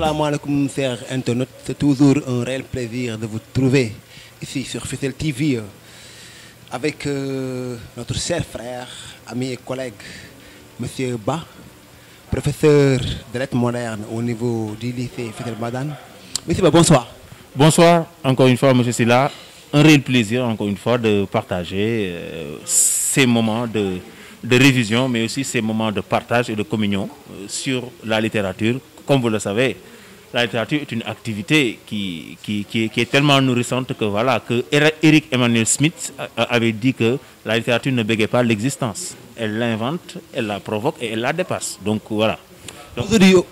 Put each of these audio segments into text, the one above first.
Salam alaikum, chers internautes. C'est toujours un réel plaisir de vous trouver ici sur Fissel TV avec notre cher frère, ami et collègue, Monsieur Ba, professeur de lettres modernes au niveau du lycée Fissel Madane. Monsieur Ba, bonsoir. Bonsoir, encore une fois, Monsieur Silla. Un réel plaisir, encore une fois, de partager ces moments de révision, mais aussi ces moments de partage et de communion sur la littérature. Comme vous le savez, la littérature est une activité qui est tellement nourrissante que voilà, que Eric Emmanuel Smith avait dit que la littérature ne bégait pas l'existence. Elle l'invente, elle la provoque et elle la dépasse. Donc voilà.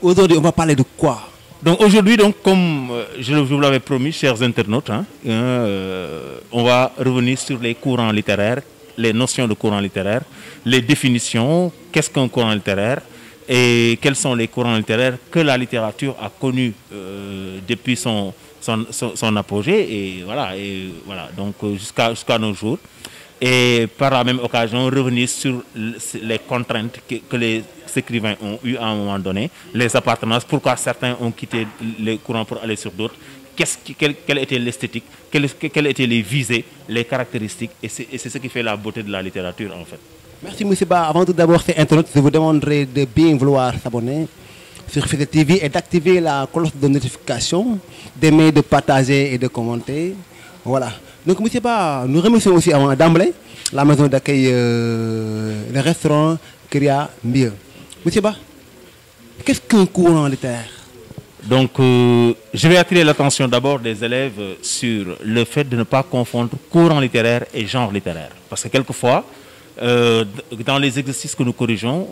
Aujourd'hui, on va parler de quoi? Donc aujourd'hui, comme je vous l'avais promis, chers internautes, on va revenir sur les courants littéraires, les notions de courant littéraire, les définitions, qu'est-ce qu'un courant littéraire et quels sont les courants littéraires que la littérature a connus depuis son apogée et voilà, donc jusqu'à nos jours. Et par la même occasion, revenir sur les contraintes que les écrivains ont eues à un moment donné, les appartenances, pourquoi certains ont quitté les courants pour aller sur d'autres, quelle était l'esthétique, quelles étaient les visées, les caractéristiques, et c'est ce qui fait la beauté de la littérature en fait. Merci Monsieur Ba. Avant tout d'abord, c'est internaute, je vous demanderai de bien vouloir s'abonner sur Fissel TV et d'activer la cloche de notification, d'aimer, de partager et de commenter. Voilà. Donc, Monsieur Ba, nous remercions aussi avant d'emblée la maison d'accueil, le restaurant Kriya Mbir. Monsieur Ba, qu'est-ce qu'un courant littéraire? Donc, je vais attirer l'attention d'abord des élèves sur le fait de ne pas confondre courant littéraire et genre littéraire. Parce que quelquefois, dans les exercices que nous corrigeons,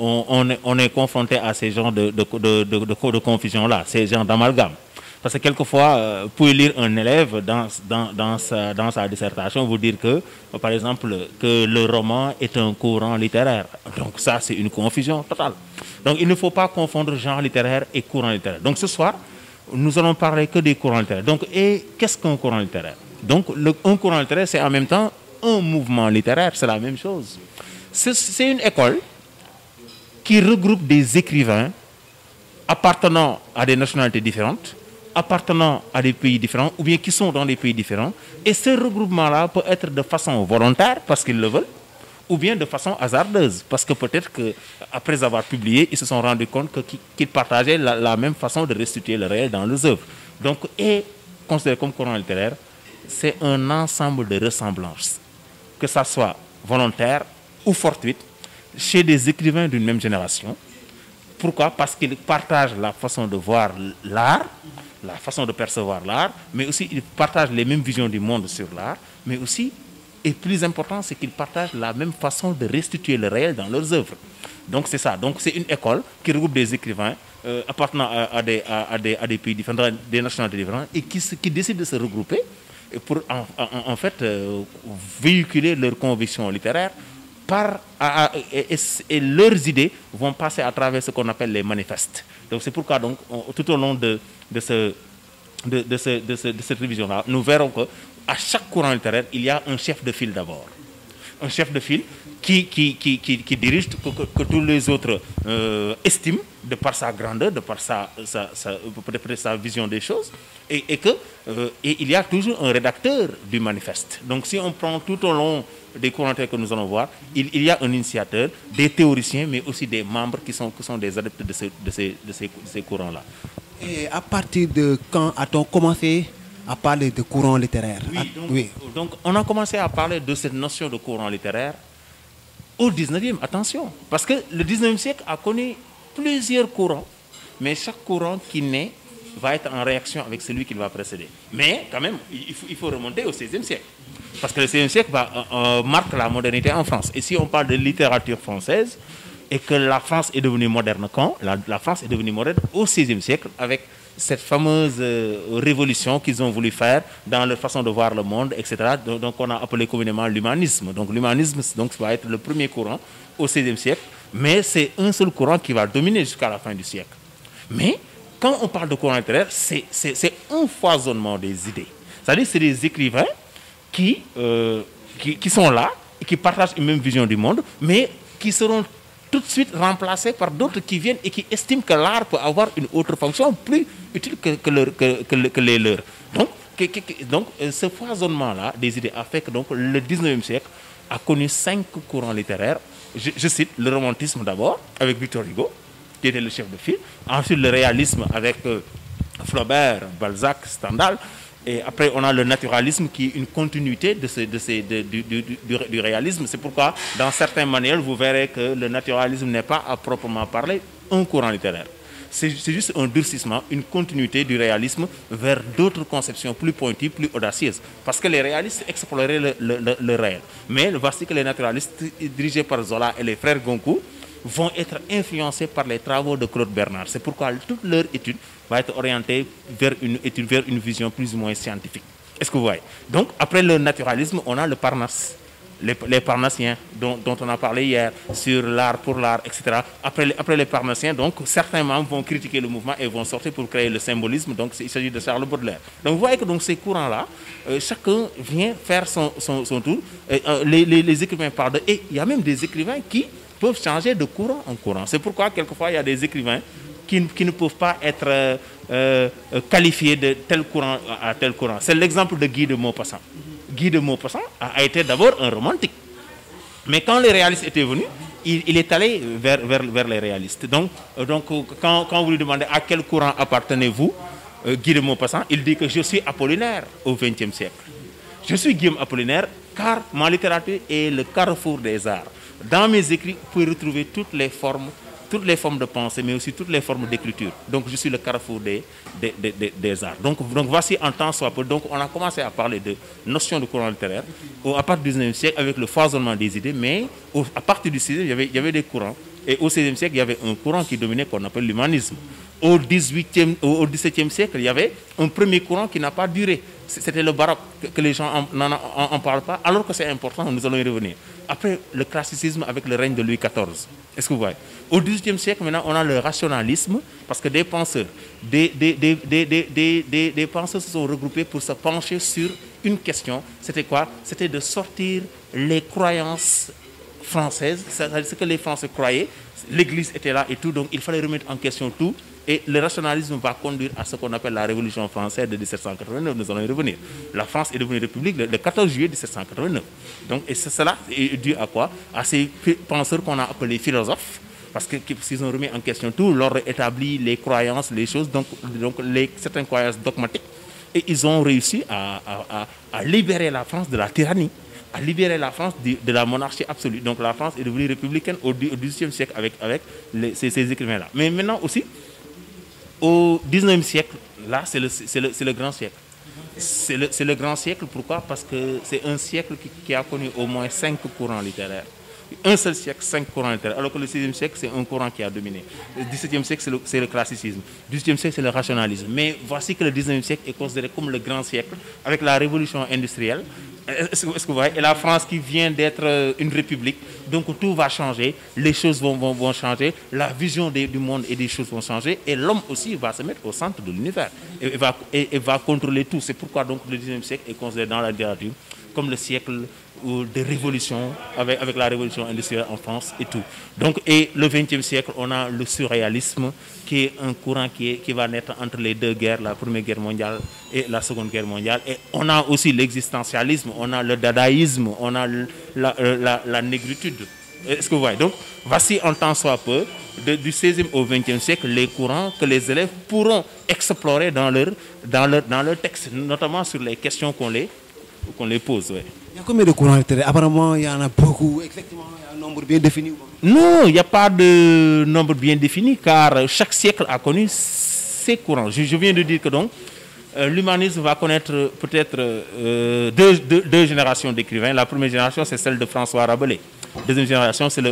on est confronté à ces genres de confusion-là, ces genres d'amalgame. Parce que quelquefois, vous pouvez lire un élève dans sa dissertation, vous dire que, par exemple, que le roman est un courant littéraire. Donc ça, c'est une confusion totale. Donc il ne faut pas confondre genre littéraire et courant littéraire. Donc ce soir, nous allons parler que des courants littéraires. Donc, et qu'est-ce qu'un courant littéraire? Donc un courant littéraire, c'est en même temps un mouvement littéraire, c'est la même chose. C'est une école qui regroupe des écrivains appartenant à des nationalités différentes, appartenant à des pays différents ou bien qui sont dans des pays différents. Et ce regroupement-là peut être de façon volontaire parce qu'ils le veulent ou bien de façon hasardeuse parce que peut-être qu'après avoir publié, ils se sont rendus compte qu'ils partageaient la même façon de restituer le réel dans leurs œuvres. Donc, et considéré comme courant littéraire, c'est un ensemble de ressemblances, que ça soit volontaire ou fortuite, chez des écrivains d'une même génération. Pourquoi? Parce qu'ils partagent la façon de voir l'art, la façon de percevoir l'art, mais aussi ils partagent les mêmes visions du monde sur l'art, mais aussi, et plus important, c'est qu'ils partagent la même façon de restituer le réel dans leurs œuvres. Donc c'est ça. Donc c'est une école qui regroupe des écrivains appartenant à des pays différents, des nationalités différentes, et qui décident de se regrouper pour en fait véhiculer leurs convictions littéraires et leurs idées vont passer à travers ce qu'on appelle les manifestes. Donc c'est pourquoi donc, tout au long de cette révision-là, nous verrons qu'à chaque courant littéraire, il y a un chef de file d'abord. Un chef de file qui dirige, que tous les autres estiment, de par sa grandeur, de par sa vision des choses, et il y a toujours un rédacteur du manifeste. Donc si on prend tout au long des courants littéraires que nous allons voir, il y a un initiateur, des théoriciens, mais aussi des membres qui sont des adeptes de ces courants-là. Et à partir de quand a-t-on commencé à parler de courant littéraire? Donc on a commencé à parler de cette notion de courant littéraire au 19e, attention, parce que le 19e siècle a connu plusieurs courants, mais chaque courant qui naît va être en réaction avec celui qui va précéder. Mais quand même, il faut remonter au 16e siècle, parce que le 16e siècle marque la modernité en France. Et si on parle de littérature française, et que la France est devenue moderne quand? La France est devenue moderne au 16e siècle, avec cette fameuse révolution qu'ils ont voulu faire dans leur façon de voir le monde, etc. Donc on a appelé communément l'humanisme. Donc l'humanisme va être le premier courant au XVIe siècle, mais c'est un seul courant qui va dominer jusqu'à la fin du siècle. Mais quand on parle de courant littéraire, c'est un foisonnement des idées. C'est-à-dire c'est des écrivains qui sont là et qui partagent une même vision du monde, mais qui seront tout de suite remplacés par d'autres qui viennent et qui estiment que l'art peut avoir une autre fonction plus utile que les leurs. Donc, ce foisonnement-là des idées a fait que donc, le 19e siècle a connu 5 courants littéraires. Je cite le romantisme d'abord, avec Victor Hugo, qui était le chef de file. Ensuite, le réalisme avec Flaubert, Balzac, Stendhal. Et après, on a le naturalisme qui est une continuité du réalisme. C'est pourquoi, dans certains manuels, vous verrez que le naturalisme n'est pas à proprement parler un courant littéraire. C'est juste un durcissement, une continuité du réalisme vers d'autres conceptions plus pointues, plus audacieuses. Parce que les réalistes exploraient le réel. Mais voici que les naturalistes, dirigés par Zola et les frères Goncourt, vont être influencés par les travaux de Claude Bernard. C'est pourquoi toute leur étude va être orientée vers une vision plus ou moins scientifique. Est-ce que vous voyez? Donc, après le naturalisme, on a le Parnasse. Les Parnassiens dont on a parlé hier, sur l'art pour l'art, etc. Après les Parnassiens, donc, certains membres vont critiquer le mouvement et vont sortir pour créer le symbolisme. Donc, il s'agit de Charles Baudelaire. Donc, vous voyez que donc, ces courants-là, chacun vient faire son tour. Les écrivains parlent de... Et il y a même des écrivains qui peuvent changer de courant en courant. C'est pourquoi, quelquefois, il y a des écrivains qui ne peuvent pas être qualifiés de tel courant à tel courant. C'est l'exemple de Guy de Maupassant. Guy de Maupassant a été d'abord un romantique. Mais quand les réalistes étaient venus, il est allé vers les réalistes. Donc quand vous lui demandez à quel courant appartenez-vous, Guy de Maupassant, il dit que je suis Apollinaire au XXe siècle. Je suis Guillaume Apollinaire car ma littérature est le carrefour des arts. Dans mes écrits, vous pouvez retrouver toutes les formes de pensée, mais aussi toutes les formes d'écriture. Donc, je suis le carrefour des arts. Donc, voici en temps soit peu. Donc, on a commencé à parler de notion de courant littéraire à partir du 19e siècle avec le foisonnement des idées, mais à partir du 16e, il y avait des courants. Et au 16e siècle, il y avait un courant qui dominait qu'on appelle l'humanisme. Au 17e siècle, il y avait un premier courant qui n'a pas duré. C'était le baroque, que les gens n'en parlent pas, alors que c'est important, nous allons y revenir. Après, le classicisme avec le règne de Louis XIV. Est-ce que vous voyez? Au XVIIIe siècle, maintenant, on a le rationalisme, parce que des penseurs, des penseurs se sont regroupés pour se pencher sur une question. C'était quoi? C'était de sortir les croyances françaises, c'est-à-dire ce que les Français croyaient. L'Église était là et tout, donc il fallait remettre en question tout. Et le rationalisme va conduire à ce qu'on appelle la Révolution française de 1789. Nous allons y revenir. La France est devenue république le 14 juillet 1789. Donc, et cela est dû à quoi? À ces penseurs qu'on a appelés philosophes, parce qu'ils ont remis en question tout, leur établi les croyances, les choses, donc certaines croyances dogmatiques. Et ils ont réussi à libérer la France de la tyrannie, à libérer la France de la monarchie absolue. Donc la France est devenue républicaine au XVIIIe siècle avec ces écrivains-là. Mais maintenant aussi, au XIXe siècle, là, c'est le grand siècle. C'est le grand siècle, pourquoi? Parce que c'est un siècle qui a connu au moins 5 courants littéraires. Un seul siècle, 5 courants littéraires. Alors que le 16e siècle, c'est un courant qui a dominé. Le 17e siècle, c'est le classicisme. Le 18e siècle, c'est le rationalisme. Mais voici que le 19e siècle est considéré comme le grand siècle, avec la révolution industrielle. Est-ce que vous voyez? Et la France qui vient d'être une république, donc tout va changer, les choses vont changer, la vision du monde et des choses vont changer, et l'homme aussi va se mettre au centre de l'univers et va contrôler tout. C'est pourquoi donc le 19e siècle est considéré dans la littérature comme le siècle de révolution, avec la révolution industrielle en France et tout. Donc, et le 20e siècle, on a le surréalisme, qui est un courant qui va naître entre les deux guerres, la Première Guerre mondiale et la Seconde Guerre mondiale. Et on a aussi l'existentialisme, on a le dadaïsme, on a la négritude. Est-ce que vous voyez? Donc, voici en temps soit peu, du 16e au 20e siècle, les courants que les élèves pourront explorer dans leur texte, notamment sur les questions qu'on les pose. Ouais. Il y a combien de courants littéraires? Apparemment, il y en a beaucoup. Exactement, il y a un nombre bien défini. Non, il n'y a pas de nombre bien défini, car chaque siècle a connu ses courants. Je viens de dire que donc, l'humanisme va connaître peut-être deux générations d'écrivains. La première génération, c'est celle de François Rabelais. La deuxième génération, c'est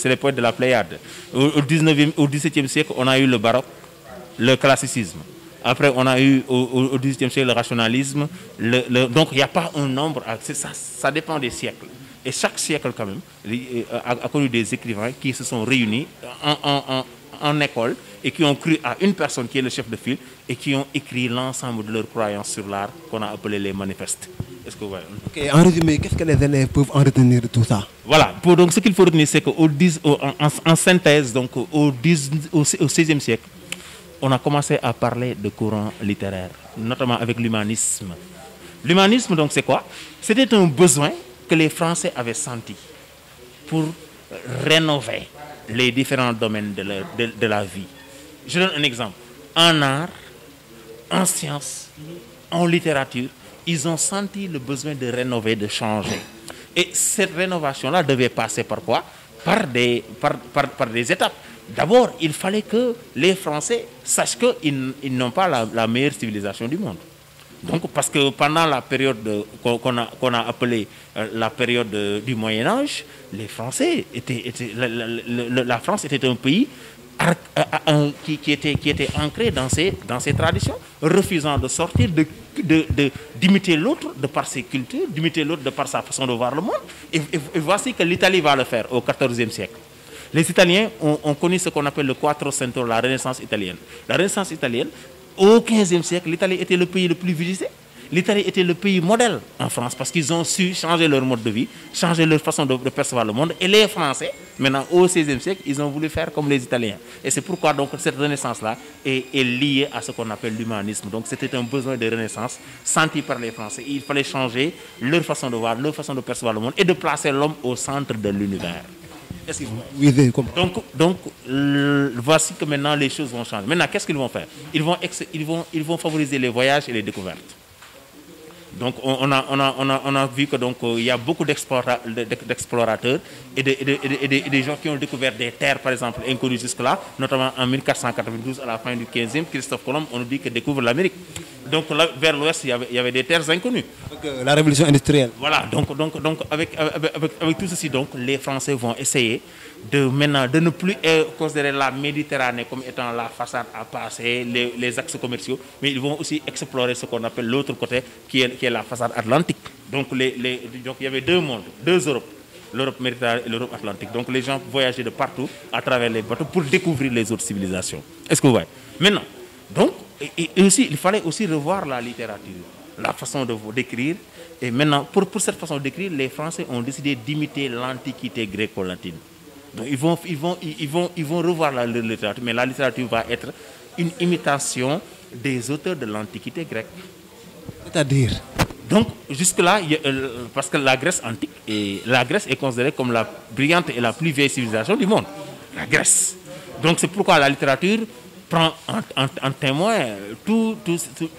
les poètes de la Pléiade. Au XVIIe siècle, on a eu le baroque, le classicisme. Après, on a eu au XVIIIe siècle le rationalisme. Donc, il n'y a pas un nombre. Ça dépend des siècles. Et chaque siècle, quand même, a connu des écrivains qui se sont réunis en école et qui ont cru à une personne qui est le chef de file et qui ont écrit l'ensemble de leurs croyances sur l'art qu'on a appelé les manifestes. Est-ce que vous voyez? Ok, en résumé, qu'est-ce que les élèves peuvent en retenir de tout ça? Voilà, donc ce qu'il faut retenir, c'est qu'en synthèse, donc au XVIe siècle, on a commencé à parler de courants littéraires, notamment avec l'humanisme. L'humanisme, donc, c'est quoi? C'était un besoin que les Français avaient senti pour rénover les différents domaines de la vie. Je donne un exemple. En art, en sciences, en littérature, ils ont senti le besoin de rénover, de changer. Et cette rénovation-là devait passer par quoi? Par des étapes. D'abord, il fallait que les Français sachent qu'ils n'ont pas la meilleure civilisation du monde. Donc, parce que pendant la période qu'on a appelée la période du Moyen-Âge, les Français la France était un pays qui était ancré dans ses traditions, refusant de sortir, d'imiter l'autre de par ses cultures, d'imiter l'autre de par sa façon de voir le monde. Et voici que l'Italie va le faire au XIVe siècle. Les Italiens ont connu ce qu'on appelle le Quattrocento, la Renaissance italienne. La Renaissance italienne, au XVe siècle, l'Italie était le pays le plus visité. L'Italie était le pays modèle en France parce qu'ils ont su changer leur mode de vie, changer leur façon de percevoir le monde. Et les Français, maintenant au XVIe siècle, ils ont voulu faire comme les Italiens. Et c'est pourquoi donc cette renaissance-là est liée à ce qu'on appelle l'humanisme. Donc c'était un besoin de renaissance senti par les Français. Il fallait changer leur façon de voir, leur façon de percevoir le monde et de placer l'homme au centre de l'univers. Donc, voici que maintenant les choses vont changer. Maintenant, qu'est-ce qu'ils vont faire? Ils vont favoriser les voyages et les découvertes. Donc, on a vu que donc il y a beaucoup d'explorateurs et des gens qui ont découvert des terres, par exemple, inconnues jusque-là, notamment en 1492, à la fin du 15e, Christophe Colomb, on nous dit qu'il découvre l'Amérique. Donc, là, vers l'ouest, il y avait des terres inconnues. Donc, la révolution industrielle. Voilà, donc avec tout ceci, donc, les Français vont essayer de ne plus considérer la Méditerranée comme étant la façade à passer, les axes commerciaux, mais ils vont aussi explorer ce qu'on appelle l'autre côté, qui est la façade atlantique. Donc, donc il y avait deux mondes, deux Europes, l'Europe méditerranéenne et l'Europe atlantique. Donc les gens voyageaient de partout à travers les bateaux pour découvrir les autres civilisations. Est-ce que vous voyez? Maintenant, donc, et aussi, il fallait aussi revoir la littérature, la façon d'écrire. Et maintenant, pour cette façon d'écrire, les Français ont décidé d'imiter l'antiquité gréco-latine. Donc ils vont revoir la littérature, mais la littérature va être une imitation des auteurs de l'Antiquité grecque. C'est-à-dire? Donc jusque-là, parce que la Grèce antique, la Grèce est considérée comme la brillante et la plus vieille civilisation du monde. La Grèce. Donc c'est pourquoi la littérature prend en témoin tous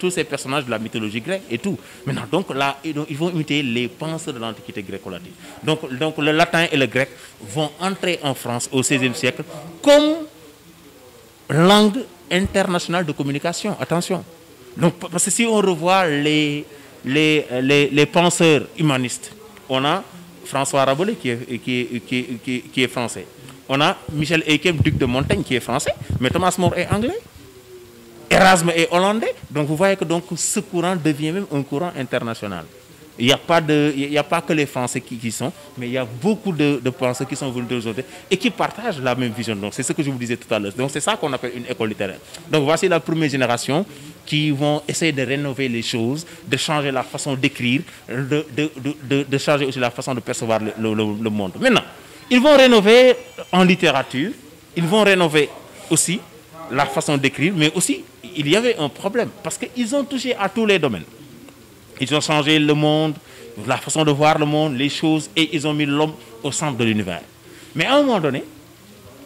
ces personnages de la mythologie grecque et tout. Maintenant, donc là, ils vont imiter les penseurs de l'Antiquité gréco-latine. Donc le latin et le grec vont entrer en France au XVIe siècle comme langue internationale de communication. Attention. Donc, parce que si on revoit les penseurs humanistes, on a François Rabelais qui est français. On a Michel Eykem, duc de Montaigne, qui est français, mais Thomas More est anglais. Erasme est hollandais. Donc vous voyez que donc, ce courant devient même un courant international. Il n'y a pas que les Français qui sont, mais il y a beaucoup de penseurs qui sont venus d'aujourd'hui et qui partagent la même vision. Donc c'est ce que je vous disais tout à l'heure. Donc c'est ça qu'on appelle une école littéraire. Donc voici la première génération qui vont essayer de rénover les choses, de changer la façon d'écrire, de changer aussi la façon de percevoir le monde. Maintenant, ils vont rénover en littérature, ils vont rénover aussi la façon d'écrire, mais aussi il y avait un problème parce qu'ils ont touché à tous les domaines. Ils ont changé le monde, la façon de voir le monde, les choses, et ils ont mis l'homme au centre de l'univers. Mais à un moment donné,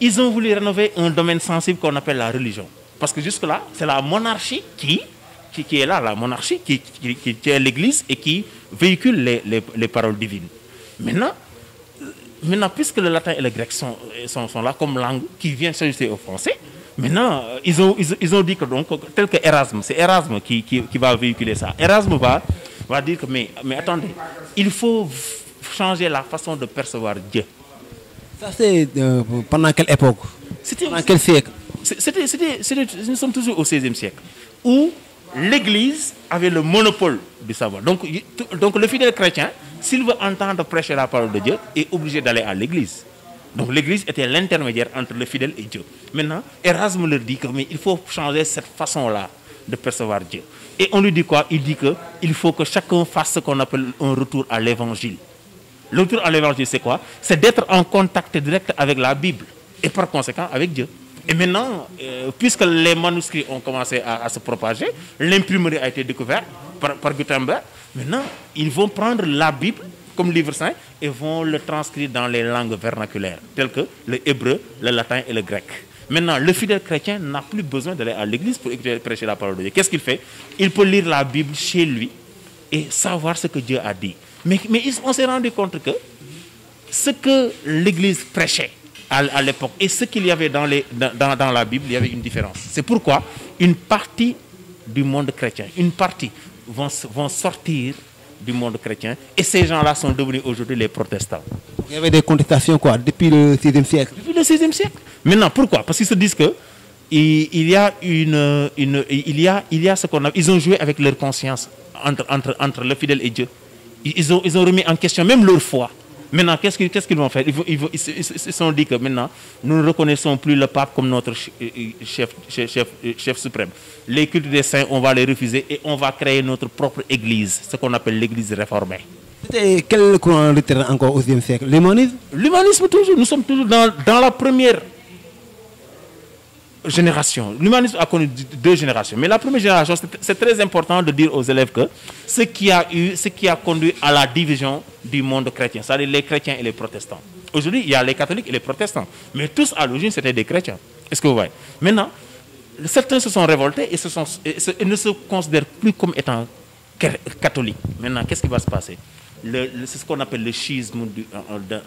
ils ont voulu rénover un domaine sensible qu'on appelle la religion. Parce que jusque-là, c'est la monarchie qui est là, la monarchie qui est l'Église et qui véhicule les paroles divines. Maintenant, puisque le latin et le grec sont là comme langue qui vient s'ajouter au français, maintenant, ils ont dit que donc, tel que Erasme, c'est Erasme qui va véhiculer ça. Erasme va dire que, mais attendez, il faut changer la façon de percevoir Dieu. Ça, c'est pendant quelle époque? Pendant quel siècle? Nous sommes toujours au XVIe siècle, où l'Église avait le monopole du savoir. Donc le fidèle chrétien, s'il veut entendre prêcher la parole de Dieu, est obligé d'aller à l'Église. Donc l'Église était l'intermédiaire entre le fidèle et Dieu. Maintenant, Erasme leur dit qu'il faut changer cette façon-là de percevoir Dieu. Et on lui dit quoi? Il dit qu'il faut que chacun fasse ce qu'on appelle un retour à l'évangile. Le retour à l'évangile, c'est quoi? C'est d'être en contact direct avec la Bible et par conséquent avec Dieu. Et maintenant, puisque les manuscrits ont commencé à se propager, l'imprimerie a été découverte par Gutenberg, maintenant, ils vont prendre la Bible comme livre saint et vont le transcrire dans les langues vernaculaires, telles que le hébreu, le latin et le grec. Maintenant, le fidèle chrétien n'a plus besoin d'aller à l'église pour prêcher la parole de Dieu. Qu'est-ce qu'il fait? Il peut lire la Bible chez lui et savoir ce que Dieu a dit. Mais on s'est rendu compte que ce que l'église prêchait à l'époque et ce qu'il y avait dans la Bible, il y avait une différence. C'est pourquoi une partie du monde chrétien, une partie vont sortir du monde chrétien et ces gens-là sont devenus aujourd'hui les protestants. Il y avait des contestations quoi, depuis le 6e siècle. Depuis le 6e siècle. Maintenant, pourquoi? Parce qu'ils se disent que il y a ce qu'on a, ils ont joué avec leur conscience entre le fidèle et Dieu. Ils ont remis en question même leur foi. Maintenant, qu'est-ce qu'ils vont faire? Ils se sont dit que maintenant, nous ne reconnaissons plus le pape comme notre chef suprême. Les cultes des saints, on va les refuser et on va créer notre propre église, ce qu'on appelle l'église réformée. C'était quel courant littéraire encore au 6e siècle? L'humanisme? L'humanisme toujours. Nous sommes toujours dans la première génération. L'humanisme a connu 2 générations. Mais la première génération, c'est très important de dire aux élèves que ce qui a conduit à la division du monde chrétien, c'est-à-dire les chrétiens et les protestants. Aujourd'hui, il y a les catholiques et les protestants. Mais tous à l'origine, c'était des chrétiens. Est-ce que vous voyez? Maintenant, certains se sont révoltés et ne se considèrent plus comme étant catholiques. Maintenant, qu'est-ce qui va se passer? C'est ce qu'on appelle le schisme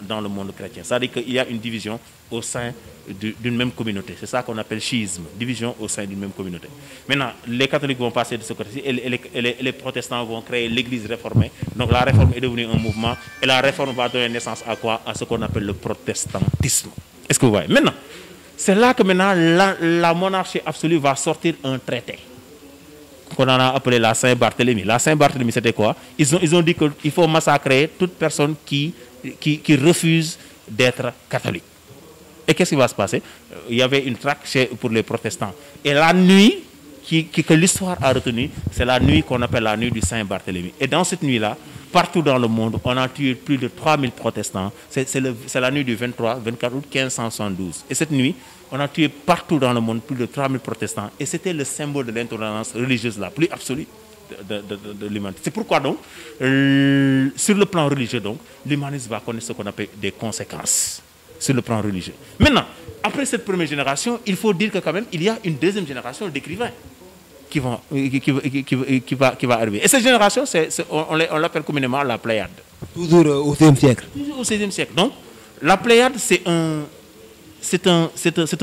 dans le monde chrétien. C'est-à-dire qu'il y a une division au sein d'une même communauté. C'est ça qu'on appelle schisme, division au sein d'une même communauté. Maintenant, les catholiques vont passer de ce côté-ci et les protestants vont créer l'église réformée. Donc la réforme est devenue un mouvement et la réforme va donner naissance à quoi? À ce qu'on appelle le protestantisme. Est-ce que vous voyez? Maintenant, c'est là que maintenant la monarchie absolue va sortir un traité qu'on a appelé la Saint-Barthélemy. La Saint-Barthélemy, c'était quoi? Ils ont dit qu'il faut massacrer toute personne qui refuse d'être catholique. Et qu'est-ce qui va se passer? Il y avait une traque pour les protestants. Et la nuit que l'histoire a retenue, c'est la nuit qu'on appelle la nuit du Saint-Barthélemy. Et dans cette nuit-là, partout dans le monde, on a tué plus de 3000 protestants. C'est la nuit du 24 août 1572. Et cette nuit, on a tué partout dans le monde plus de 3000 protestants. Et c'était le symbole de l'intolérance religieuse la plus absolue de l'humanité. C'est pourquoi donc, sur le plan religieux, donc, l'humanisme va connaître ce qu'on appelle des conséquences sur le plan religieux. Maintenant, après cette première génération, il faut dire que quand même, il y a une deuxième génération d'écrivains qui va arriver. Et cette génération, on l'appelle communément la Pléiade. Toujours au 16e siècle. Toujours au 16e siècle. Donc, la Pléiade, c'est un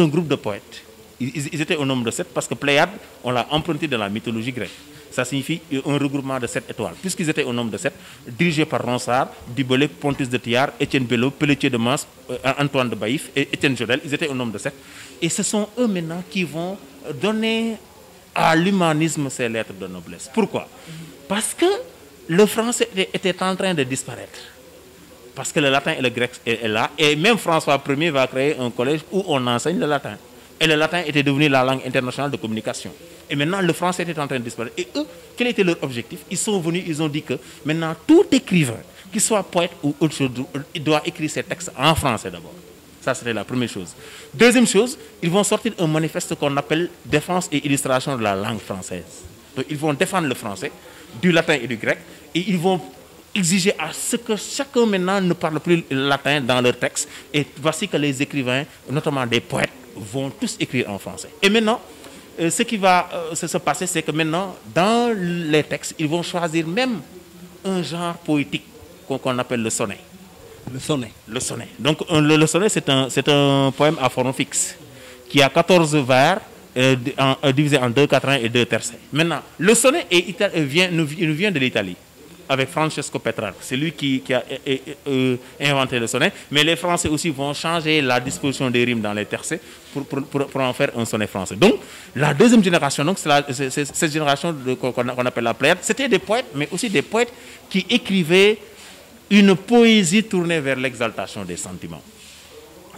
groupe de poètes. Ils étaient au nombre de 7 parce que Pléiade, on l'a emprunté de la mythologie grecque. Ça signifie un regroupement de 7 étoiles. Puisqu'ils étaient au nombre de 7, dirigés par Ronsard, Dubellé, Pontus de Thiard, Étienne Bello, Pelletier de Mans, Antoine de Baïf et Étienne Jodel. Ils étaient au nombre de 7. Et ce sont eux maintenant qui vont donner à l'humanisme ses lettres de noblesse. Pourquoi? Parce que le français était en train de disparaître. Parce que le latin et le grec est là. Et même François Ier va créer un collège où on enseigne le latin. Et le latin était devenu la langue internationale de communication. Et maintenant, le français était en train de disparaître. Et eux, quel était leur objectif? Ils sont venus, ils ont dit que maintenant, tout écrivain, qu'il soit poète ou autre chose, il doit écrire ses textes en français d'abord. Ça, c'était la première chose. Deuxième chose, ils vont sortir un manifeste qu'on appelle Défense et illustration de la langue française. Donc, ils vont défendre le français, du latin et du grec, et ils vont exiger à ce que chacun maintenant ne parle plus latin dans leur texte. Et voici que les écrivains, notamment des poètes, vont tous écrire en français. Et maintenant, ce qui va se passer, c'est que maintenant, dans les textes, ils vont choisir même un genre poétique qu'on appelle le sonnet. Le sonnet. Le sonnet. Donc, le sonnet, c'est un poème à forme fixe qui a 14 vers divisés en 2 quatrains et 2 tercets. Maintenant, le sonnet nous vient de l'Italie, avec Francesco Petrarch. C'est lui qui a inventé le sonnet. Mais les Français aussi vont changer la disposition des rimes dans les tercets pour en faire un sonnet français. Donc, la deuxième génération, c'est cette génération qu'on appelle la Pléiade. C'était des poètes, mais aussi des poètes qui écrivaient une poésie tournée vers l'exaltation des sentiments.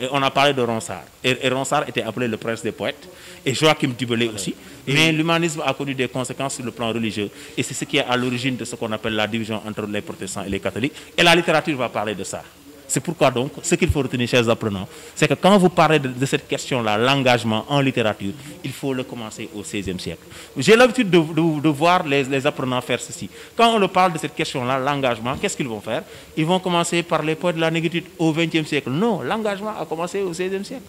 Et on a parlé de Ronsard. Et Ronsard était appelé le prince des poètes. Et Joachim du Bellay aussi. Mais l'humanisme a connu des conséquences sur le plan religieux. Et c'est ce qui est à l'origine de ce qu'on appelle la division entre les protestants et les catholiques. Et la littérature va parler de ça. C'est pourquoi donc, ce qu'il faut retenir, chers apprenants, c'est que quand vous parlez de cette question-là, l'engagement en littérature, il faut le commencer au XVIe siècle. J'ai l'habitude de voir les apprenants faire ceci. Quand on leur parle de cette question-là, l'engagement, qu'est-ce qu'ils vont faire? Ils vont commencer par les poètes de la négritude au XXe siècle. Non, l'engagement a commencé au XVIe siècle.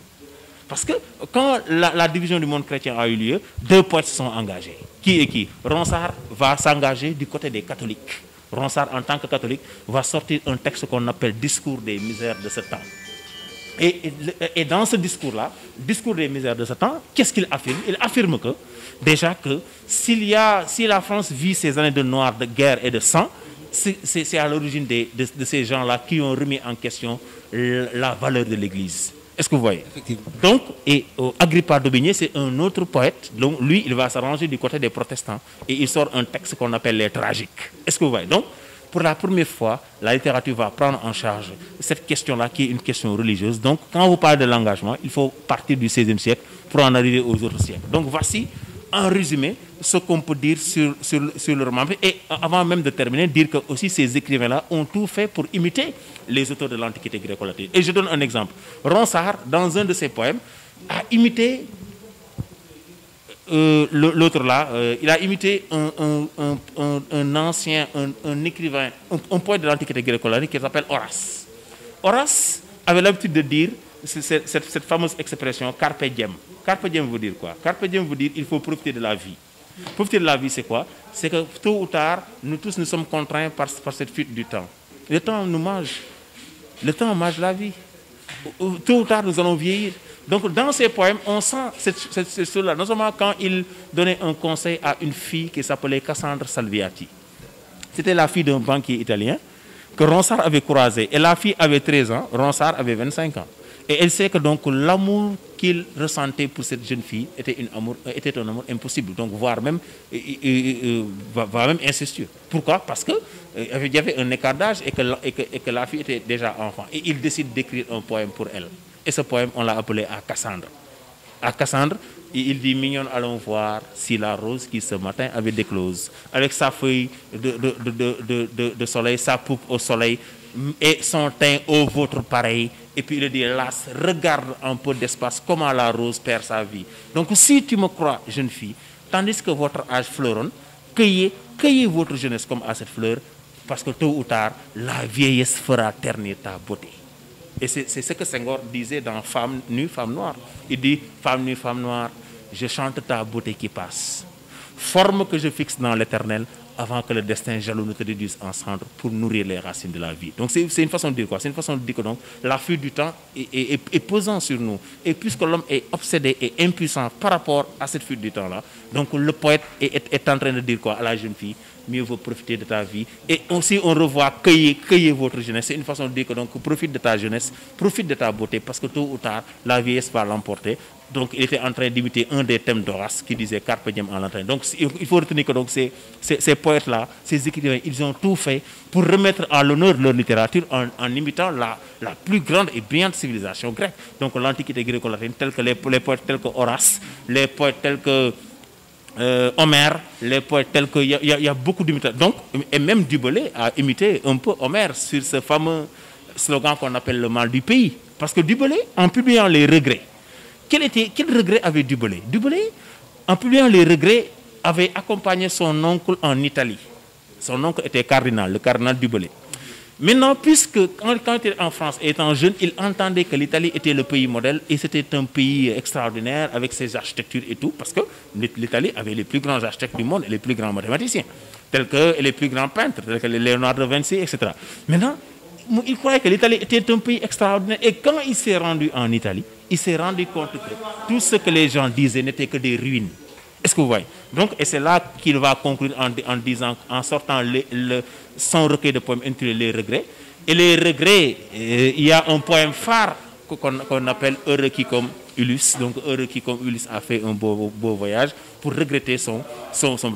Parce que quand la division du monde chrétien a eu lieu, deux poètes se sont engagés. Qui et qui? Ronsard va s'engager du côté des catholiques. Ronsard, en tant que catholique, va sortir un texte qu'on appelle Discours des misères de ce temps. Et dans ce discours-là, Discours des misères de ce temps, qu'est-ce qu'il affirme? Il affirme que, déjà que si la France vit ces années de noir, de guerre et de sang, c'est à l'origine de ces gens-là qui ont remis en question la valeur de l'Église. Est-ce que vous voyez? Donc, Agrippa d'Aubigné, c'est un autre poète. Donc, lui, il va s'arranger du côté des protestants. Et il sort un texte qu'on appelle les tragiques. Est-ce que vous voyez? Donc, pour la première fois, la littérature va prendre en charge cette question-là qui est une question religieuse. Donc, quand vous parlez de l'engagement, il faut partir du XVIe siècle pour en arriver aux autres siècles. Donc, voici, en résumé, ce qu'on peut dire sur le roman. Et avant même de terminer, dire que aussi ces écrivains-là ont tout fait pour imiter les auteurs de l'Antiquité gréco-latine. Et je donne un exemple. Ronsard, dans un de ses poèmes, a imité l'autre là, il a imité un ancien, un écrivain, un poète de l'Antiquité gréco-latine qui s'appelle Horace. Horace avait l'habitude de dire cette fameuse expression carpe diem. Carpe diem veut dire quoi? Carpe diem veut dire il faut profiter de la vie. Profiter de la vie, c'est quoi? C'est que tôt ou tard, nous tous nous sommes contraints par cette fuite du temps. Le temps nous mange. Le temps mange la vie. Tôt ou tard, nous allons vieillir. Donc, dans ces poèmes, on sent cette chose-là. Non seulement quand il donnait un conseil à une fille qui s'appelait Cassandre Salviati. C'était la fille d'un banquier italien que Ronsard avait croisé. Et la fille avait 13 ans, Ronsard avait 25 ans. Et elle sait que donc l'amour qu'il ressentait pour cette jeune fille était un amour impossible, donc voire même, va même incestueux. Pourquoi? Parce qu'il y avait un écart d'âge et que la fille était déjà enfant. Et il décide d'écrire un poème pour elle. Et ce poème, on l'a appelé à Cassandre. À Cassandre, il dit: mignonne, allons voir si la rose qui ce matin avait déclose, avec sa feuille de soleil, sa poupe au soleil, et son teint au vôtre pareil. Et puis il dit: hélas, regarde un peu d'espace, comment la rose perd sa vie. Donc si tu me crois, jeune fille, tandis que votre âge fleuronne, cueillez votre jeunesse comme à cette fleur, parce que tôt ou tard, la vieillesse fera ternir ta beauté. Et c'est ce que Senghor disait dans Femme nue, femme noire. Il dit: femme nue, femme noire, je chante ta beauté qui passe. Forme que je fixe dans l'éternel, avant que le destin jaloux ne te réduise en cendres pour nourrir les racines de la vie. Donc c'est une façon de dire quoi? C'est une façon de dire que donc, la fuite du temps est pesant sur nous. Et puisque l'homme est obsédé et impuissant par rapport à cette fuite du temps-là, donc le poète est en train de dire quoi à la jeune fille? Mieux vaut profiter de ta vie. Et aussi on revoit cueillez votre jeunesse. C'est une façon de dire que donc profite de ta jeunesse, profite de ta beauté, parce que tôt ou tard, la vieillesse va l'emporter. Donc il était en train d'imiter un des thèmes d'Horace qui disait Carpe diem en latin. Donc il faut retenir que donc, ces poètes-là, ces écrivains, ils ont tout fait pour remettre à l'honneur leur littérature en imitant la plus grande et brillante civilisation grecque. Donc l'Antiquité gréco-latine, tels que les poètes tels que Horace, les poètes tels que Homère, les poètes tels que... Il y a beaucoup d'imitateurs. Donc, et même Du Bellay a imité un peu Homère sur ce fameux slogan qu'on appelle le mal du pays. Parce que Du Bellay, en publiant les regrets, quel regret avait Du Bellay? Du Bellay, en publiant les regrets, avait accompagné son oncle en Italie. Son oncle était cardinal, le cardinal Du Bellay. Maintenant, puisque quand il était en France et étant jeune, il entendait que l'Italie était le pays modèle et c'était un pays extraordinaire avec ses architectures et tout, parce que l'Italie avait les plus grands architectes du monde et les plus grands mathématiciens, tels que les plus grands peintres, tels que Léonard de Vinci, etc. Maintenant, il croyait que l'Italie était un pays extraordinaire. Et quand il s'est rendu en Italie, il s'est rendu compte que tout ce que les gens disaient n'était que des ruines. Est-ce que vous voyez? Donc, et c'est là qu'il va conclure en disant, en sortant son recueil de poèmes intitulé Les Regrets. Et les regrets, il y a un poème phare qu'on appelle Heureux qui comme Ulysse. Donc, heureux qui comme Ulysse a fait un beau voyage pour regretter son.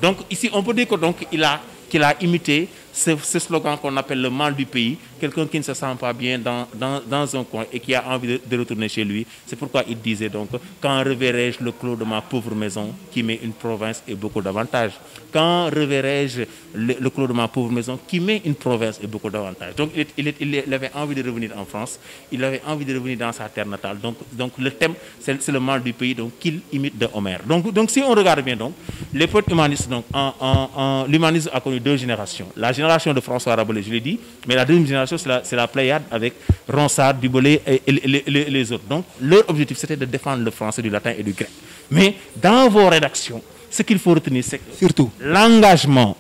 Donc, ici, on peut dire que donc qu'il a imité ce slogan qu'on appelle le mal du pays, quelqu'un qui ne se sent pas bien dans un coin et qui a envie de retourner chez lui. C'est pourquoi il disait donc, quand reverrai-je le clos de ma pauvre maison qui met une province et beaucoup d'avantages. Quand reverrai-je le clos de ma pauvre maison qui met une province et beaucoup d'avantages. Donc il avait envie de revenir en France, il avait envie de revenir dans sa terre natale. Donc le thème, c'est le mal du pays qu'il imite de Homère. Donc si on regarde bien, donc, les poètes humanistes, donc, l'humanisme a connu deux générations. La génération de François Rabelais, je l'ai dit, mais la deuxième génération, c'est la Pléiade avec Ronsard, Dubellay et les autres. Donc leur objectif, c'était de défendre le français, du latin et du grec. Mais dans vos rédactions, ce qu'il faut retenir, c'est que surtout l'engagement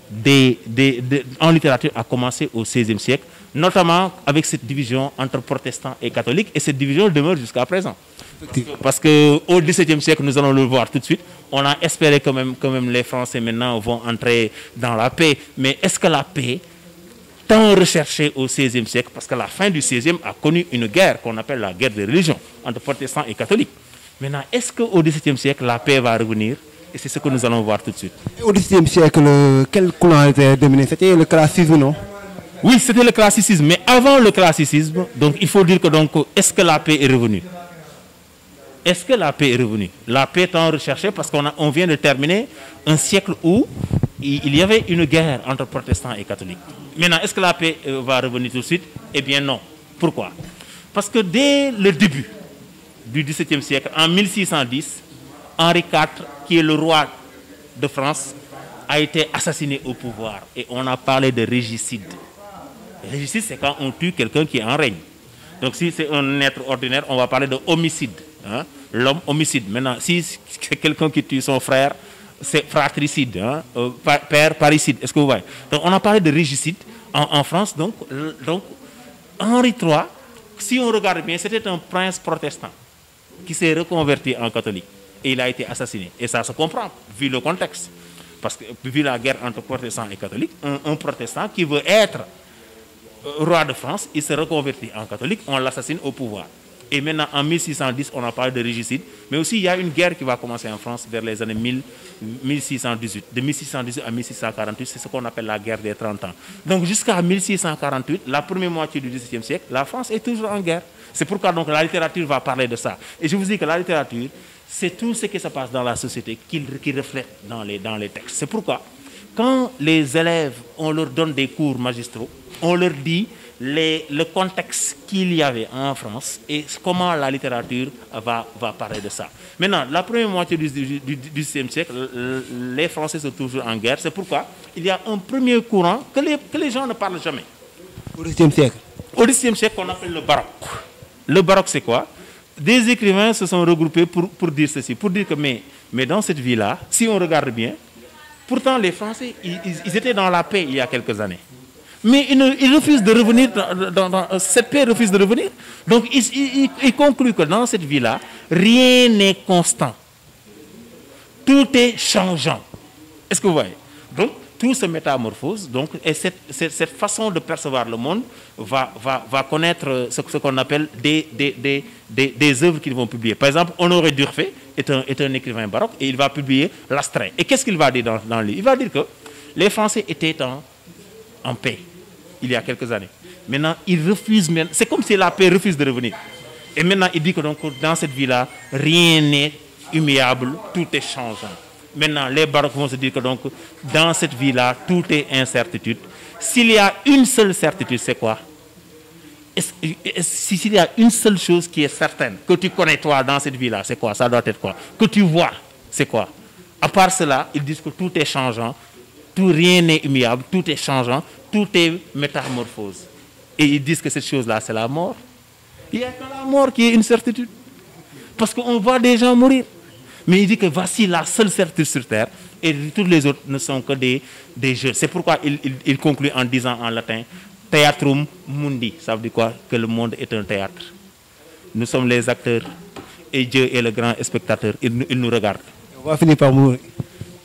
en littérature a commencé au XVIe siècle, notamment avec cette division entre protestants et catholiques, et cette division demeure jusqu'à présent. Parce qu'au XVIIe siècle, nous allons le voir tout de suite, on a espéré quand même les Français maintenant vont entrer dans la paix. Mais est-ce que la paix, tant recherchée au XVIe siècle, parce que la fin du XVIe a connu une guerre qu'on appelle la guerre des religions, entre protestants et catholiques. Maintenant, est-ce qu'au XVIIe siècle, la paix va revenir? Et c'est ce que nous allons voir tout de suite. Au XVIe siècle, quel courant était dominé? C'était le classicisme, non? Oui, c'était le classicisme. Mais avant le classicisme, donc, il faut dire que est-ce que la paix est revenue? Est-ce que la paix est revenue? La paix étant recherchée parce qu'on vient de terminer un siècle où il y avait une guerre entre protestants et catholiques. Maintenant, est-ce que la paix va revenir tout de suite? Eh bien non. Pourquoi? Parce que dès le début du XVIIe siècle, en 1610, Henri IV, qui est le roi de France, a été assassiné au pouvoir. Et on a parlé de régicide. Régicide, c'est quand on tue quelqu'un qui est en règne. Donc si c'est un être ordinaire, on va parler de homicide. Hein? L'homme homicide. Maintenant, si c'est quelqu'un qui tue son frère, c'est fratricide, hein? Père parricide. Est-ce que vous voyez? Donc on a parlé de régicide en France. Donc Henri III, si on regarde bien, c'était un prince protestant qui s'est reconverti en catholique. Et il a été assassiné. Et ça se comprend, vu le contexte. Parce que vu la guerre entre protestants et catholiques, un protestant qui veut être roi de France, il se reconvertit en catholique, on l'assassine au pouvoir. Et maintenant, en 1610, on a parlé de régicide. Mais aussi, il y a une guerre qui va commencer en France vers les années 1618. De 1618 à 1648, c'est ce qu'on appelle la guerre des 30 ans. Donc, jusqu'à 1648, la première moitié du XVIIe siècle, la France est toujours en guerre. C'est pourquoi donc, la littérature va parler de ça. Et je vous dis que la littérature, c'est tout ce qui se passe dans la société qui reflète dans les textes. C'est pourquoi, quand les élèves, on leur donne des cours magistraux, on leur dit le contexte qu'il y avait en France et comment la littérature va parler de ça. Maintenant, la première moitié du XVIe siècle, les Français sont toujours en guerre. C'est pourquoi il y a un premier courant que les gens ne parlent jamais. Au XXe siècle? Au XXe siècle, qu'on appelle le baroque. Le baroque, c'est quoi? Des écrivains se sont regroupés pour dire ceci, pour dire que mais dans cette vie-là, si on regarde bien, pourtant les Français, ils étaient dans la paix il y a quelques années. Mais ils refusent de revenir, cette paix refuse de revenir. Donc ils concluent que dans cette vie-là, rien n'est constant. Tout est changeant. Est-ce que vous voyez? Donc tout se métamorphose. Donc, et cette façon de percevoir le monde va connaître ce qu'on appelle des œuvres qu'ils vont publier. Par exemple, Honoré d'Urfé est un écrivain baroque et il va publier l'Astrein. Et qu'est-ce qu'il va dire dans le livre? Il va dire que les Français étaient en paix il y a quelques années. Maintenant, ils refusent, c'est comme si la paix refuse de revenir. Et maintenant, il dit que donc, dans cette vie-là, rien n'est immuable, tout est changeant. Maintenant, les baroques vont se dire que donc, dans cette vie-là, tout est incertitude. S'il y a une seule certitude, c'est quoi? S'il y a une seule chose qui est certaine, que tu connais toi dans cette vie-là, c'est quoi? Ça doit être quoi? Que tu vois, c'est quoi? À part cela, ils disent que tout est changeant, rien n'est immuable, tout est changeant, tout est métamorphose. Et ils disent que cette chose-là, c'est la mort. Il n'y a que la mort qui est une certitude. Parce qu'on voit des gens mourir. Mais il dit que voici la seule certitude sur terre et toutes les autres ne sont que des jeux. C'est pourquoi il conclut en disant en latin « Theatrum mundi ». Ça veut dire quoi? Que le monde est un théâtre. Nous sommes les acteurs et Dieu est le grand spectateur. Il nous regarde. On va finir par mourir.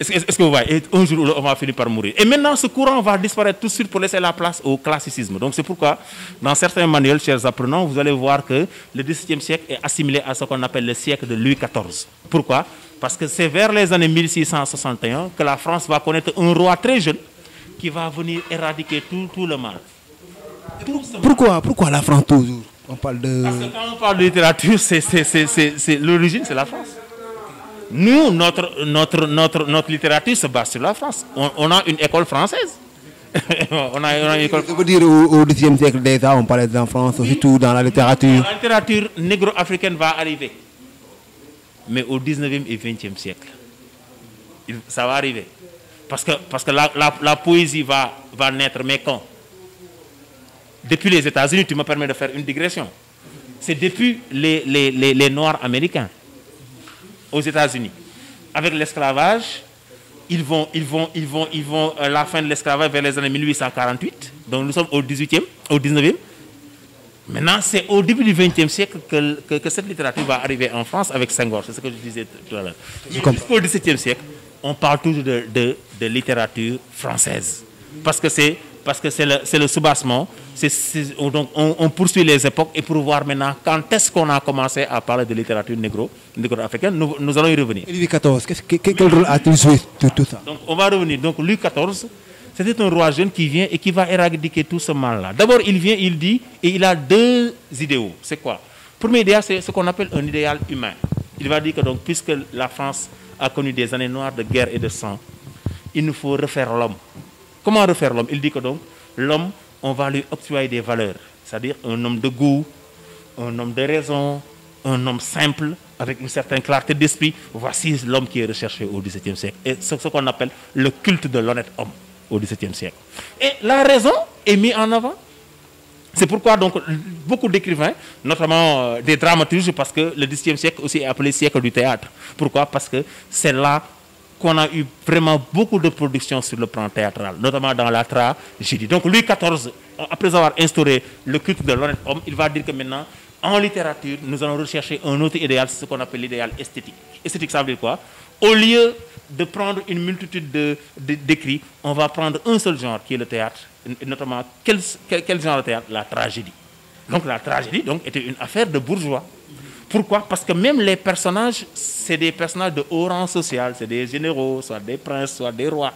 Est-ce que vous voyez? Un jour, on va finir par mourir. Et maintenant, ce courant va disparaître tout de suite pour laisser la place au classicisme. Donc, c'est pourquoi, dans certains manuels, chers apprenants, vous allez voir que le XVIIe siècle est assimilé à ce qu'on appelle le siècle de Louis XIV. Pourquoi? Parce que c'est vers les années 1661 que la France va connaître un roi très jeune qui va venir éradiquer tout le mal. Pourquoi la France toujours? On parle de... Parce que quand on parle de littérature, l'origine, c'est la France. Nous, notre littérature se base sur la France. On a une école française. On a une école... Je veux dire, au XIe siècle déjà, on parlait en France, surtout dans la littérature. La littérature négro-africaine va arriver. Mais au 19e et 20e siècle, ça va arriver. Parce que la poésie va naître, mais quand? Depuis les États-Unis, tu me permets de faire une digression. C'est depuis les Noirs américains aux États-Unis. Avec l'esclavage, ils vont la fin de l'esclavage vers les années 1848. Donc nous sommes au 18e, au 19e. Maintenant, c'est au début du 20e siècle que cette littérature va arriver en France avec Senghor. C'est ce que je disais tout à l'heure. Jusqu'au 17e siècle, on parle toujours de littérature française. Parce que c'est le soubassement. Donc on poursuit les époques et pour voir maintenant quand est-ce qu'on a commencé à parler de littérature négro-africaine, nous allons y revenir. Et Louis XIV, quel rôle a-t-il joué de tout ça? Donc on va revenir. Donc Louis XIV, c'était un roi jeune qui vient et qui va éradiquer tout ce mal-là. D'abord, il vient, il dit, et il a deux idéaux. C'est quoi? Le premier idéal, c'est ce qu'on appelle un idéal humain. Il va dire que donc, puisque la France a connu des années noires de guerre et de sang, il nous faut refaire l'homme. Comment refaire l'homme? Il dit que donc, l'homme, on va lui octroyer des valeurs. C'est-à-dire un homme de goût, un homme de raison, un homme simple, avec une certaine clarté d'esprit. Voici l'homme qui est recherché au XVIIe siècle. Et c'est ce qu'on appelle le culte de l'honnête homme au XVIIe siècle. Et la raison est mise en avant. C'est pourquoi donc beaucoup d'écrivains, notamment des dramaturges, parce que le XVIIe siècle aussi est appelé siècle du théâtre. Pourquoi? Parce que c'est là qu'on a eu vraiment beaucoup de productions sur le plan théâtral, notamment dans la tragédie. Donc Louis XIV, après avoir instauré le culte de l'honnête homme, il va dire que maintenant, en littérature, nous allons rechercher un autre idéal, c'est ce qu'on appelle l'idéal esthétique. Esthétique, ça veut dire quoi? Au lieu de prendre une multitude d'écrits, on va prendre un seul genre qui est le théâtre, et notamment quel genre de théâtre? La tragédie. Donc la tragédie était une affaire de bourgeois. Pourquoi? Parce que même les personnages, c'est des personnages de haut rang social, c'est des généraux, soit des princes, soit des rois.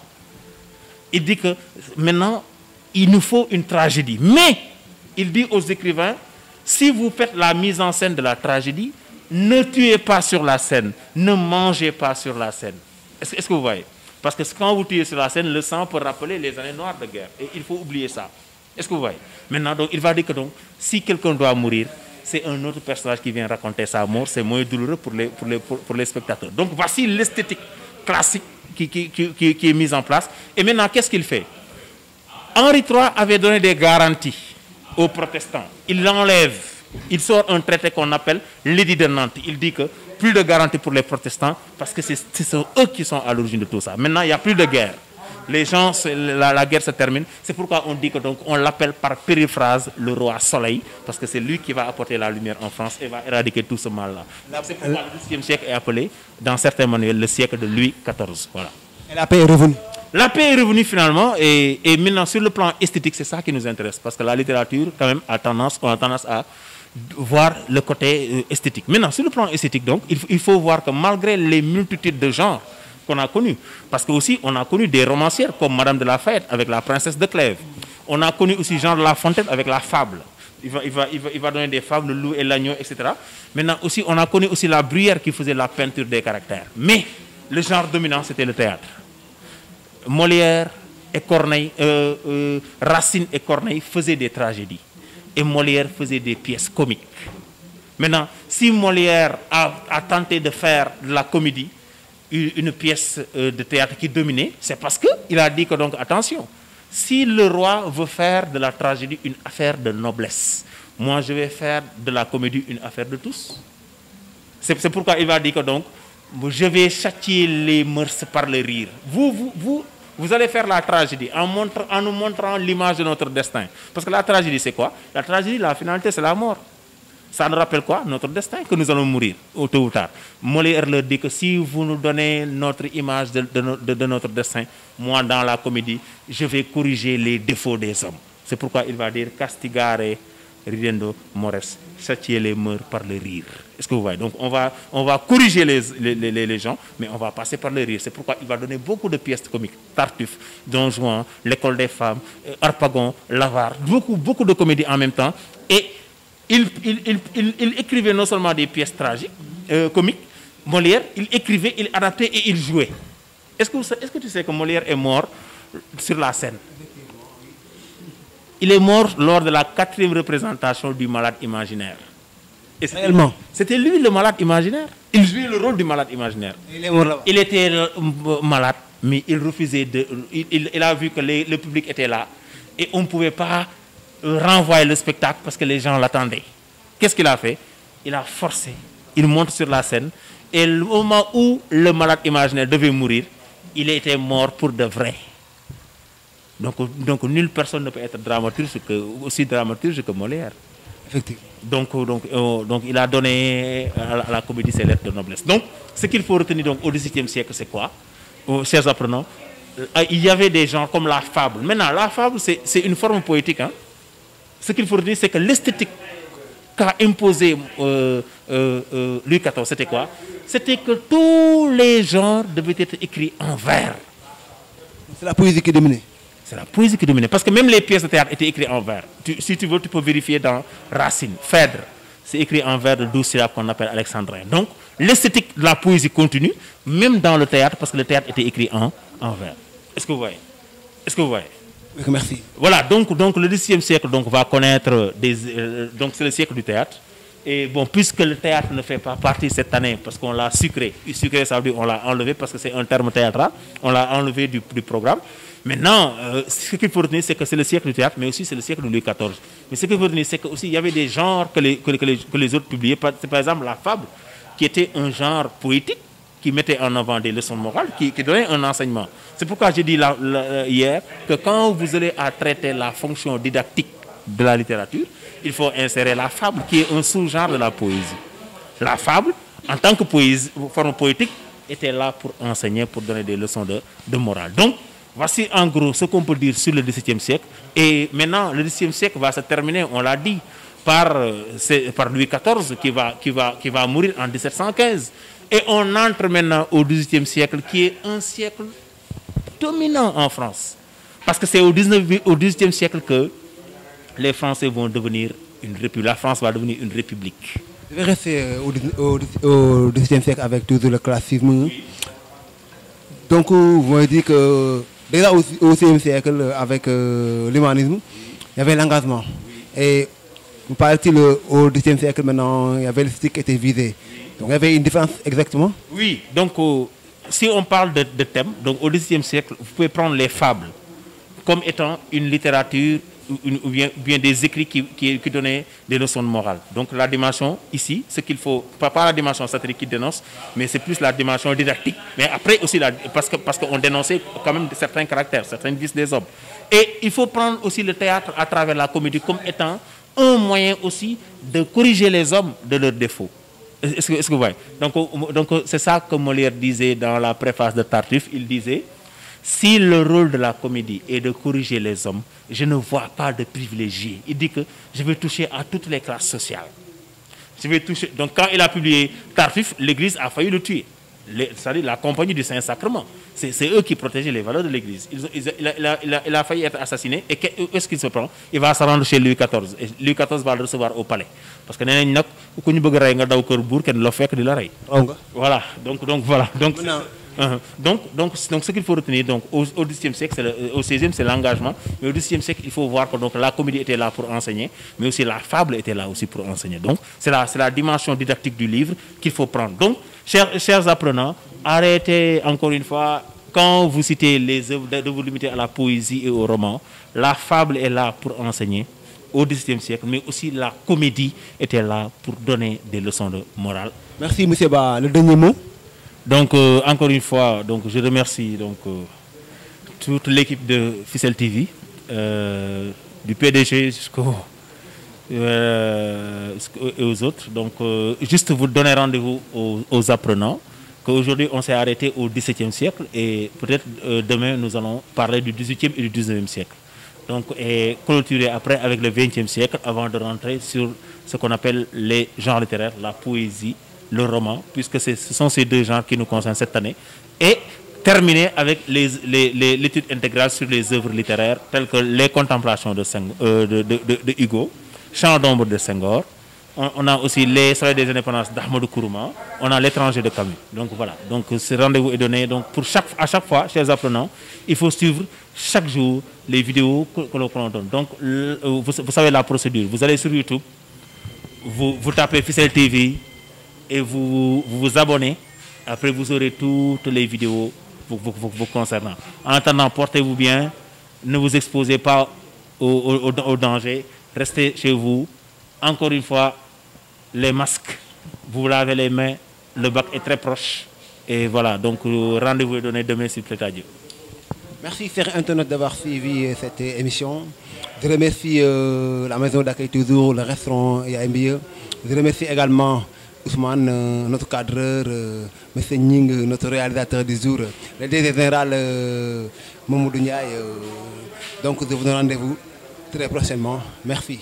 Il dit que maintenant, il nous faut une tragédie. Mais, il dit aux écrivains, si vous faites la mise en scène de la tragédie, ne tuez pas sur la scène, ne mangez pas sur la scène. Est-ce que vous voyez? Parce que quand vous tuez sur la scène, le sang peut rappeler les années noires de guerre. Et il faut oublier ça. Est-ce que vous voyez? Maintenant, donc, il va dire que donc, si quelqu'un doit mourir, c'est un autre personnage qui vient raconter sa mort, c'est moins douloureux pour les spectateurs. Donc voici l'esthétique classique qui est mise en place. Et maintenant, qu'est-ce qu'il fait? Henri III avait donné des garanties aux protestants. Il l'enlève. Il sort un traité qu'on appelle l'édit de Nantes. Il dit que plus de garanties pour les protestants parce que ce sont eux qui sont à l'origine de tout ça. Maintenant, il n'y a plus de guerre. Les gens, la guerre se termine. C'est pourquoi on dit que donc on l'appelle par périphrase le roi soleil, parce que c'est lui qui va apporter la lumière en France et va éradiquer tout ce mal-là. C'est pourquoi le XIe siècle est appelé, dans certains manuels, le siècle de Louis XIV. Voilà. Et la paix est revenue. La paix est revenue finalement, et maintenant sur le plan esthétique, c'est ça qui nous intéresse, parce que la littérature, quand même, on a tendance à voir le côté esthétique. Maintenant, sur le plan esthétique, donc, il faut voir que malgré les multitudes de genres qu'on a connu. Parce que aussi, on a connu des romancières comme Madame de la Fayette avec la princesse de Clèves. On a connu aussi Jean de La Fontaine avec la fable. Il va donner des fables, le loup et l'agneau, etc. Maintenant aussi, on a connu aussi la Bruyère qui faisait la peinture des caractères. Mais le genre dominant, c'était le théâtre. Molière et Corneille, Racine et Corneille faisaient des tragédies. Et Molière faisait des pièces comiques. Maintenant, si Molière a tenté de faire de la comédie, une pièce de théâtre qui dominait, c'est parce qu'il a dit que donc, attention, si le roi veut faire de la tragédie une affaire de noblesse, moi je vais faire de la comédie une affaire de tous. C'est pourquoi il va dire que donc, je vais châtier les mœurs par le rire. Vous allez faire la tragédie en nous montrant l'image de notre destin. Parce que la tragédie, c'est quoi? La tragédie, la finalité, c'est la mort. Ça nous rappelle quoi? Notre destin, que nous allons mourir, tôt ou tard. Molière leur dit que si vous nous donnez notre image de notre destin, moi, dans la comédie, je vais corriger les défauts des hommes. C'est pourquoi il va dire castigare ridendo mores, châtier les mœurs par le rire. Est-ce que vous voyez? Donc on va corriger les gens, mais on va passer par le rire. C'est pourquoi il va donner beaucoup de pièces comiques. Tartuffe, Don Juan, l'école des femmes, Harpagon, l'Avare, beaucoup de comédies en même temps. Et il écrivait non seulement des pièces tragiques, comiques, Molière, il écrivait, il adaptait et il jouait. Est-ce que tu sais que Molière est mort sur la scène? Il est mort lors de la 4e représentation du Malade imaginaire. Réellement? C'était lui le malade imaginaire. Il jouait le rôle du malade imaginaire. Il est mort là-bas. Il était malade, mais il refusait de... Il a vu que le public était là. Et on ne pouvait pas renvoyer le spectacle parce que les gens l'attendaient. Qu'est-ce qu'il a fait? Il a forcé. Il monte sur la scène. Et le moment où le malade imaginaire devait mourir, il était mort pour de vrai. Donc nulle personne ne peut être aussi dramaturge que Molière. Effectivement. Donc il a donné à la comédie ses lettres de noblesse. Donc ce qu'il faut retenir donc, au XVIIe siècle, c'est quoi? Chers apprenants, il y avait des genres comme la fable. Maintenant, la fable, c'est une forme poétique. Hein? Ce qu'il faut retenir, c'est que l'esthétique qu'a imposé Louis XIV, c'était quoi? C'était que tous les genres devaient être écrits en vers. C'est la poésie qui dominait. C'est la poésie qui dominait. Parce que même les pièces de théâtre étaient écrites en vers. Si tu veux, tu peux vérifier dans Racine, Phèdre. C'est écrit en vers de 12 syllabes qu'on appelle alexandrin. Donc, l'esthétique de la poésie continue, même dans le théâtre, parce que le théâtre était écrit en vers. Est-ce que vous voyez? Est-ce que vous voyez? Merci. Voilà, donc le XVe siècle va connaître donc c'est le siècle du théâtre. Et bon, puisque le théâtre ne fait pas partie cette année, parce qu'on l'a sucré, ça veut dire on l'a enlevé parce que c'est un terme théâtral, on l'a enlevé du programme. Maintenant, ce qu'il faut retenir, c'est que c'est le siècle du théâtre, mais aussi c'est le siècle de Louis XIV. Mais ce qu'il faut retenir, c'est qu'il y avait des genres que les autres publiaient. Par exemple, la fable, qui était un genre poétique, qui mettait en avant des leçons morales, qui donnait un enseignement. C'est pourquoi j'ai dit hier que quand vous allez à traiter la fonction didactique de la littérature, il faut insérer la fable, qui est un sous-genre de la poésie. La fable, en tant que forme poétique, était là pour enseigner, pour donner des leçons de morale. Donc, voici en gros ce qu'on peut dire sur le XVIIe siècle. Et maintenant, le XVIIe siècle va se terminer, on l'a dit, par Louis XIV qui va mourir en 1715. Et on entre maintenant au XVIIIe siècle, qui est un siècle dominant en France. Parce que c'est au XVIIIe siècle que les Français vont devenir une république. La France va devenir une république. Je vais rester au XVIIe siècle avec toujours le classicisme. Donc, vous m'avez dit que déjà au XVIe siècle, avec l'humanisme, il y avait l'engagement. Et vous parlez-t-il au XVIe siècle maintenant, il y avait l'esthétique qui était visée. Donc, il y avait une différence exactement? Oui, donc si on parle de thème, donc au XVIe siècle, vous pouvez prendre les fables comme étant une littérature ou bien des écrits qui donnaient des leçons de morale. Donc la dimension ici, ce qu'il faut, pas la dimension satirique qui dénonce, mais c'est plus la dimension didactique. Mais après aussi, parce qu'on dénonçait quand même certains caractères, certains vices des hommes. Et il faut prendre aussi le théâtre à travers la comédie comme étant un moyen aussi de corriger les hommes de leurs défauts. Est-ce que vous voyez? Donc c'est ça que Molière disait dans la préface de Tartuffe. Il disait: si le rôle de la comédie est de corriger les hommes, je ne vois pas de privilégiés. Il dit que je vais toucher à toutes les classes sociales. Donc quand il a publié Tartuffe, l'Église a failli le tuer. C'est-à-dire la compagnie du Saint-Sacrement. C'est eux qui protégeaient les valeurs de l'Église. Il a failli être assassiné. Et qu'est-ce qu'il se prend? Il va se rendre chez Louis XIV. Et Louis XIV va le recevoir au palais. Parce que voilà. Donc ce qu'il faut retenir au XVe siècle, au XVIe, c'est l'engagement. Mais au XVIe siècle, il faut voir que donc, la comédie était là pour enseigner, mais aussi la fable était là aussi pour enseigner. Donc c'est la dimension didactique du livre qu'il faut prendre. Donc, chers apprenants, arrêtez encore une fois, quand vous citez les œuvres, de vous limiter à la poésie et au roman. La fable est là pour enseigner au XVIe siècle, mais aussi la comédie était là pour donner des leçons de morale. Merci, M. Ba. Le dernier mot? Donc, encore une fois, je remercie toute l'équipe de Ficelle TV, du PDG et aux autres. Donc, juste vous donner rendez-vous aux apprenants, qu'aujourd'hui, on s'est arrêté au XVIIe siècle et peut-être demain, nous allons parler du XVIIIe et du XIXe siècle. donc, et clôturer après avec le XXe siècle avant de rentrer sur ce qu'on appelle les genres littéraires, la poésie, le roman, puisque ce sont ces deux genres qui nous concernent cette année. Et terminer avec l'étude intégrale sur les œuvres littéraires telles que les contemplations de Hugo, Chant d'ombre de Senghor. On a aussi les soleils des indépendances d'Ahmadou Kourouma. On a l'étranger de Camus. Donc voilà. Donc ce rendez-vous est donné. Donc à chaque fois, chers apprenants, il faut suivre chaque jour les vidéos que l'on donne. Donc vous savez la procédure. Vous allez sur YouTube, vous tapez Fissel TV et vous abonnez. Après, vous aurez toutes les vidéos vous concernant. En attendant, portez-vous bien. Ne vous exposez pas au danger. Restez chez vous. Encore une fois, les masques, vous lavez les mains, le bac est très proche. Et voilà, donc rendez-vous est donné demain s'il plaît à Dieu. Merci, chers internautes, d'avoir suivi cette émission. Je remercie la maison d'accueil toujours, le restaurant Yaimbiye. Je remercie également Ousmane, notre cadreur, M. Ning, notre réalisateur du jour, le DG général Mamoudou Ndiaye. Donc, je vous donne rendez-vous très prochainement. Merci.